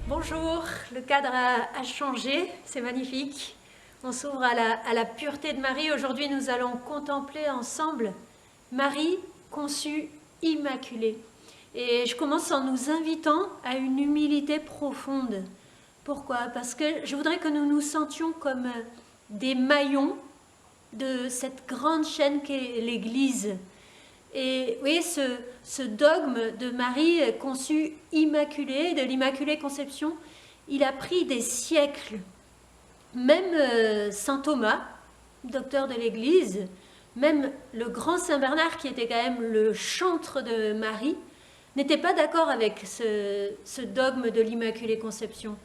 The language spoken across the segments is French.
Bonjour, le cadre a changé, c'est magnifique. On s'ouvre à la pureté de Marie. Aujourd'hui, nous allons contempler ensemble Marie conçue immaculée. Et je commence en nous invitant à une humilité profonde. Pourquoi? Parce que je voudrais que nous nous sentions comme des maillons de cette grande chaîne qu'est l'Église. Et vous voyez, ce dogme de Marie conçue immaculée, de l'Immaculée Conception, il a pris des siècles. Même saint Thomas, docteur de l'Église, même le grand saint Bernard, qui était quand même le chantre de Marie, n'était pas d'accord avec ce dogme de l'Immaculée Conception.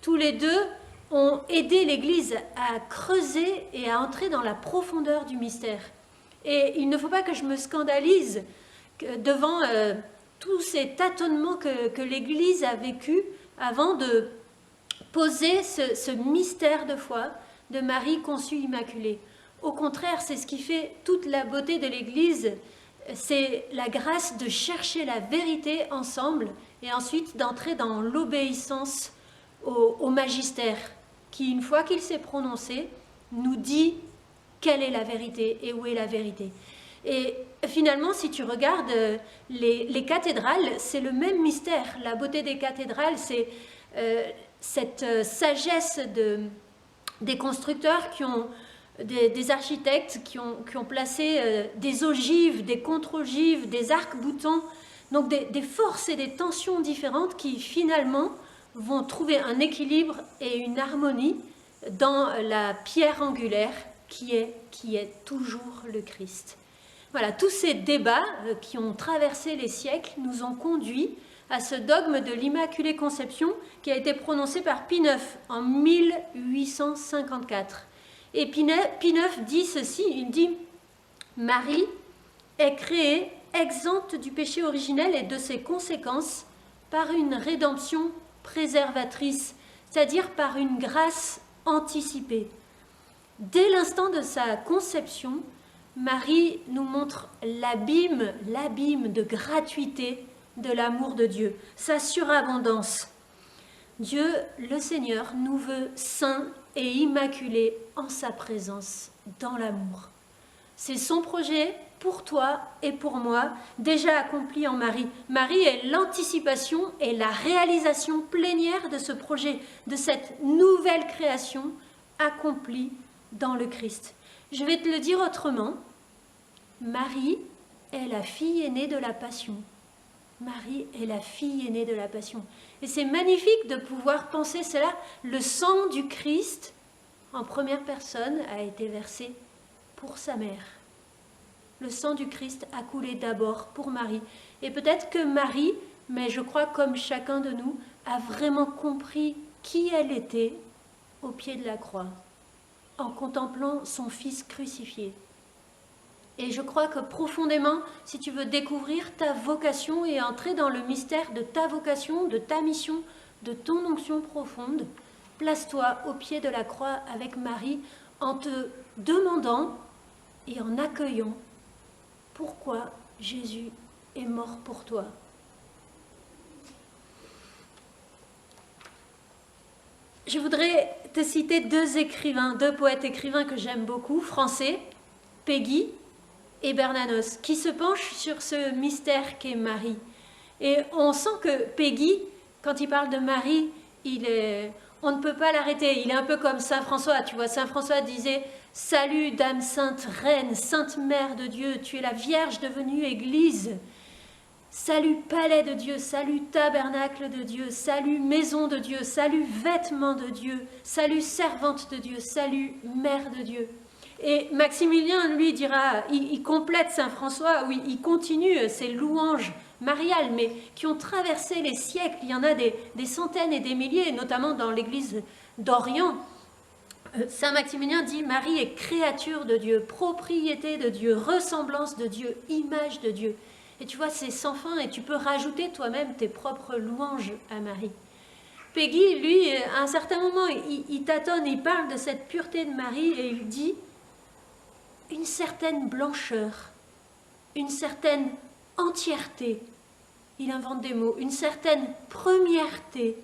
Tous les deux ont aidé l'Église à creuser et à entrer dans la profondeur du mystère. Et il ne faut pas que je me scandalise devant tous ces tâtonnements que l'Église a vécu avant de poser ce mystère de foi de Marie conçue immaculée. Au contraire, c'est ce qui fait toute la beauté de l'Église, c'est la grâce de chercher la vérité ensemble et ensuite d'entrer dans l'obéissance au magistère qui, une fois qu'il s'est prononcé, nous dit quelle est la vérité et où est la vérité. Et finalement, si tu regardes les cathédrales, c'est le même mystère. La beauté des cathédrales, c'est cette sagesse des constructeurs des architectes qui ont placé des ogives, des contre-ogives, des arcs-boutants, donc des forces et des tensions différentes qui finalement vont trouver un équilibre et une harmonie dans la pierre angulaire qui est toujours le Christ. Voilà, tous ces débats qui ont traversé les siècles nous ont conduits à ce dogme de l'Immaculée Conception qui a été prononcé par Pie IX en 1854. Et Pie IX dit ceci, il dit « Marie est créée exempte du péché originel et de ses conséquences par une rédemption préservatrice, c'est-à-dire par une grâce anticipée. » Dès l'instant de sa conception, Marie nous montre l'abîme de gratuité de l'amour de Dieu, sa surabondance. Dieu, le Seigneur, nous veut saints et immaculés en sa présence, dans l'amour. C'est son projet pour toi et pour moi, déjà accompli en Marie. Marie est l'anticipation et la réalisation plénière de ce projet, de cette nouvelle création accomplie dans le Christ. Je vais te le dire autrement. Marie est la fille aînée de la Passion. Marie est la fille aînée de la Passion. Et c'est magnifique de pouvoir penser cela. Le sang du Christ, en première personne, a été versé pour sa mère. Le sang du Christ a coulé d'abord pour Marie. Et peut-être que Marie, mais je crois comme chacun de nous, a vraiment compris qui elle était au pied de la croix, en contemplant son Fils crucifié. Et je crois que profondément, si tu veux découvrir ta vocation et entrer dans le mystère de ta vocation, de ta mission, de ton onction profonde, place-toi au pied de la croix avec Marie en te demandant et en accueillant pourquoi Jésus est mort pour toi. Je voudrais te citer deux poètes écrivains que j'aime beaucoup, français, Péguy et Bernanos, qui se penchent sur ce mystère qu'est Marie. Et on sent que Péguy, quand il parle de Marie, on ne peut pas l'arrêter. Il est un peu comme saint François, tu vois. Saint François disait « Salut, Dame Sainte Reine, Sainte Mère de Dieu, tu es la Vierge devenue Église. Salut, palais de Dieu, salut, tabernacle de Dieu, salut, maison de Dieu, salut, vêtements de Dieu, salut, servante de Dieu, salut, Mère de Dieu. » Et Maximilien, lui, dira, il complète saint François, oui, il continue ces louanges mariales, mais qui ont traversé les siècles. Il y en a des centaines et des milliers, notamment dans l'église d'Orient. Saint Maximilien dit « Marie est créature de Dieu, propriété de Dieu, ressemblance de Dieu, image de Dieu ». Et tu vois, c'est sans fin, et tu peux rajouter toi-même tes propres louanges à Marie. Péguy, lui, à un certain moment, il tâtonne, il parle de cette pureté de Marie, et il dit « une certaine blancheur, une certaine entièreté, il invente des mots, une certaine premièreté,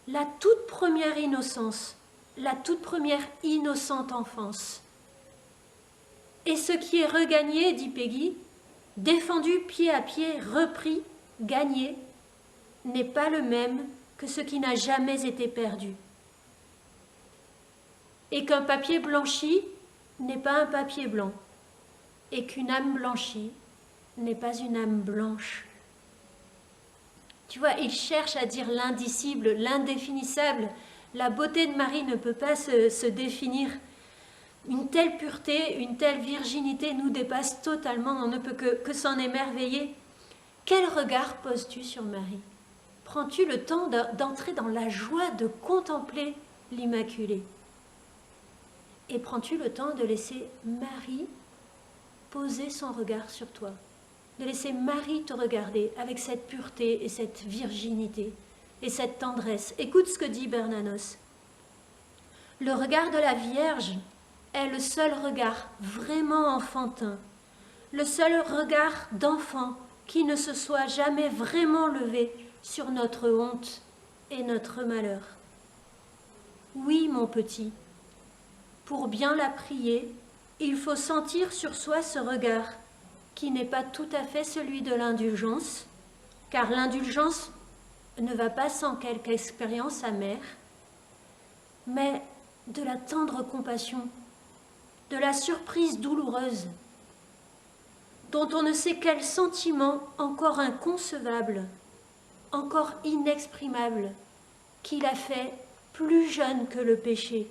la toute première innocence, la toute première innocente enfance. Et ce qui est regagné, dit Peggy, défendu pied à pied, repris, gagné, n'est pas le même que ce qui n'a jamais été perdu. Et qu'un papier blanchi n'est pas un papier blanc, et qu'une âme blanchie n'est pas une âme blanche. Tu vois, il cherche à dire l'indicible, l'indéfinissable. La beauté de Marie ne peut pas se définir. Une telle pureté, une telle virginité nous dépasse totalement, on ne peut que s'en émerveiller. Quel regard poses-tu sur Marie? Prends-tu le temps d'entrer dans la joie de contempler l'Immaculée? Et prends-tu le temps de laisser Marie poser son regard sur toi? De laisser Marie te regarder avec cette pureté et cette virginité et cette tendresse. Écoute ce que dit Bernanos. Le regard de la Vierge est le seul regard vraiment enfantin, le seul regard d'enfant qui ne se soit jamais vraiment levé sur notre honte et notre malheur. Oui, mon petit, pour bien la prier, il faut sentir sur soi ce regard qui n'est pas tout à fait celui de l'indulgence, car l'indulgence ne va pas sans quelque expérience amère, mais de la tendre compassion, de la surprise douloureuse, dont on ne sait quel sentiment encore inconcevable, encore inexprimable, qui l'a fait plus jeune que le péché,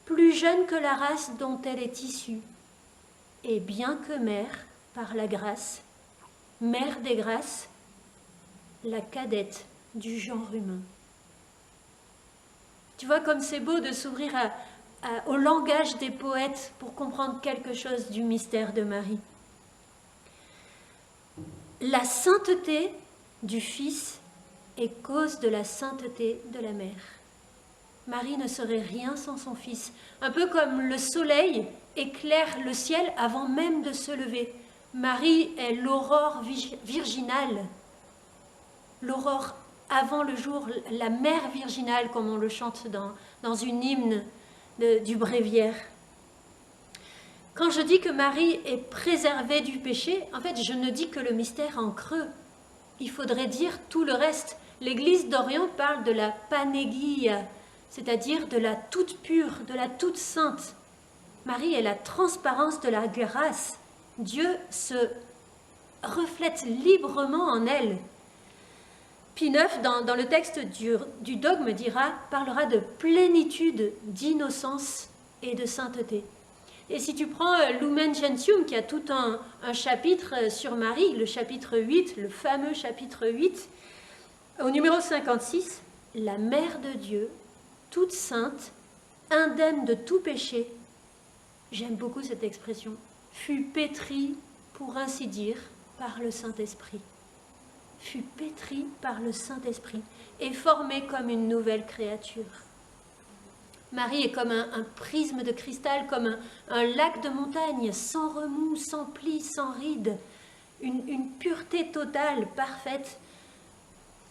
plus jeune que la race dont elle est issue, et bien que mère, par la grâce, mère des grâces, la cadette du genre humain. Tu vois comme c'est beau de s'ouvrir au langage des poètes pour comprendre quelque chose du mystère de Marie. La sainteté du Fils est cause de la sainteté de la mère. Marie ne serait rien sans son Fils, un peu comme le soleil éclaire le ciel avant même de se lever. Marie est l'aurore virginale, l'aurore avant le jour, la mère virginale, comme on le chante dans une hymne du Bréviaire. Quand je dis que Marie est préservée du péché, en fait, je ne dis que le mystère en creux. Il faudrait dire tout le reste. L'Église d'Orient parle de la panégia, c'est-à-dire de la toute pure, de la toute sainte. Marie est la transparence de la grâce. Dieu se reflète librement en elle. Pie IX, dans le texte du dogme, parlera de plénitude d'innocence et de sainteté. Et si tu prends Lumen Gentium, qui a tout un chapitre sur Marie, le chapitre 8, le fameux chapitre 8, au numéro 56, la Mère de Dieu, toute sainte, indemne de tout péché, j'aime beaucoup cette expression, fut pétrie, pour ainsi dire, par le Saint-Esprit. Fut pétrie par le Saint-Esprit et formée comme une nouvelle créature. Marie est comme un prisme de cristal, comme un lac de montagne, sans remous, sans plis, sans rides, une pureté totale, parfaite.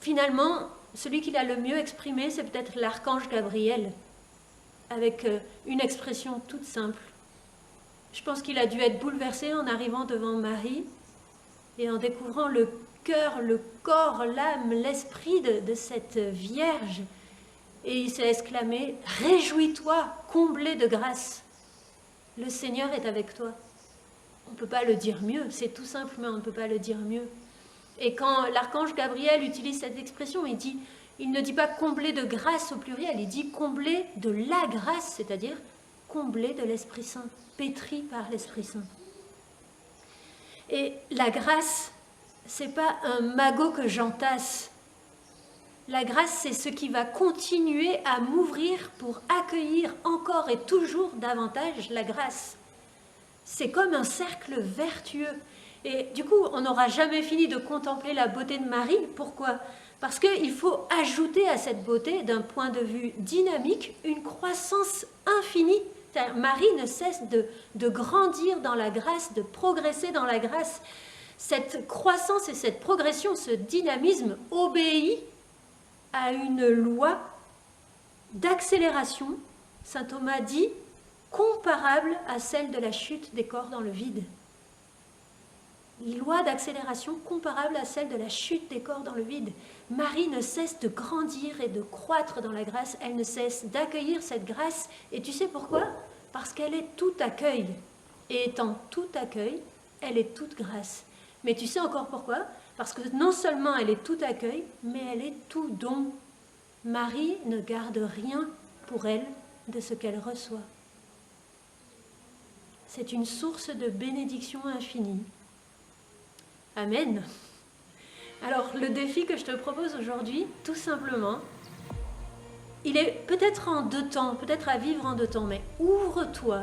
Finalement, celui qui l'a le mieux exprimé, c'est peut-être l'archange Gabriel, avec une expression toute simple. Je pense qu'il a dû être bouleversé en arrivant devant Marie et en découvrant le cœur, le corps, l'âme, l'esprit de cette Vierge. Et il s'est exclamé « Réjouis-toi, comblé de grâce, le Seigneur est avec toi ». On ne peut pas le dire mieux, c'est tout simple, mais on ne peut pas le dire mieux. Et quand l'archange Gabriel utilise cette expression, il ne dit pas comblé de grâce au pluriel, il dit comblé de la grâce, c'est-à-dire comblé de l'Esprit Saint, pétri par l'Esprit Saint. Et la grâce, c'est pas un magot que j'entasse. La grâce, c'est ce qui va continuer à m'ouvrir pour accueillir encore et toujours davantage la grâce. C'est comme un cercle vertueux. Et du coup, on n'aura jamais fini de contempler la beauté de Marie. Pourquoi ? Parce qu'il faut ajouter à cette beauté, d'un point de vue dynamique, une croissance infinie Marie ne cesse de grandir dans la grâce, de progresser dans la grâce. Cette croissance et cette progression, ce dynamisme obéit à une loi d'accélération, saint Thomas dit, comparable à celle de la chute des corps dans le vide. Loi d'accélération comparable à celle de la chute des corps dans le vide. Marie ne cesse de grandir et de croître dans la grâce, elle ne cesse d'accueillir cette grâce. Et tu sais pourquoi? Parce qu'elle est tout accueil. Et étant tout accueil, elle est toute grâce. Mais tu sais encore pourquoi? Parce que non seulement elle est tout accueil, mais elle est tout don. Marie ne garde rien pour elle de ce qu'elle reçoit. C'est une source de bénédiction infinie. Amen. Alors, le défi que je te propose aujourd'hui, tout simplement, il est peut-être en deux temps, peut-être à vivre en deux temps, mais ouvre-toi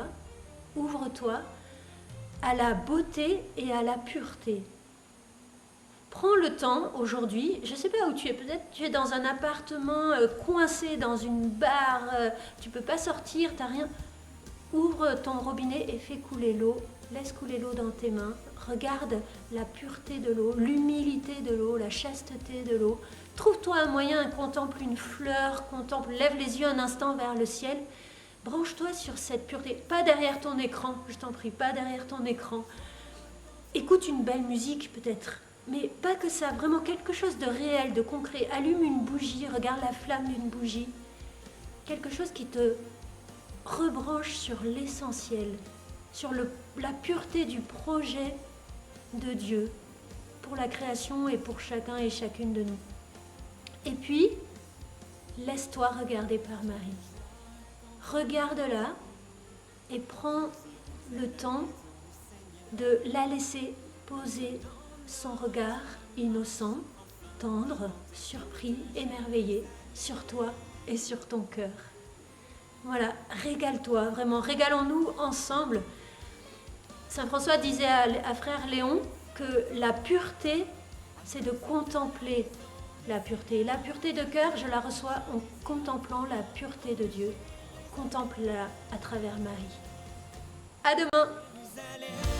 à la beauté et à la pureté. Prends le temps aujourd'hui, je ne sais pas où tu es, peut-être tu es dans un appartement coincé dans une barre, tu ne peux pas sortir, tu n'as rien. Ouvre ton robinet et fais couler l'eau, laisse couler l'eau dans tes mains, regarde la pureté de l'eau, l'humilité de l'eau, la chasteté de l'eau. Trouve-toi un moyen, contemple une fleur, lève les yeux un instant vers le ciel, branche-toi sur cette pureté, pas derrière ton écran, je t'en prie, pas derrière ton écran. Écoute une belle musique peut-être, mais pas que ça, vraiment quelque chose de réel, de concret. Allume une bougie, regarde la flamme d'une bougie, quelque chose qui te rebranche sur l'essentiel, sur la pureté du projet de Dieu pour la création et pour chacun et chacune de nous. Et puis, laisse-toi regarder par Marie. Regarde-la et prends le temps de la laisser poser son regard innocent, tendre, surpris, émerveillé sur toi et sur ton cœur. Voilà, régale-toi, vraiment, régalons-nous ensemble. Saint François disait à frère Léon que la pureté, c'est de contempler la pureté. La pureté de cœur, je la reçois en contemplant la pureté de Dieu. Contemple-la à travers Marie. À demain!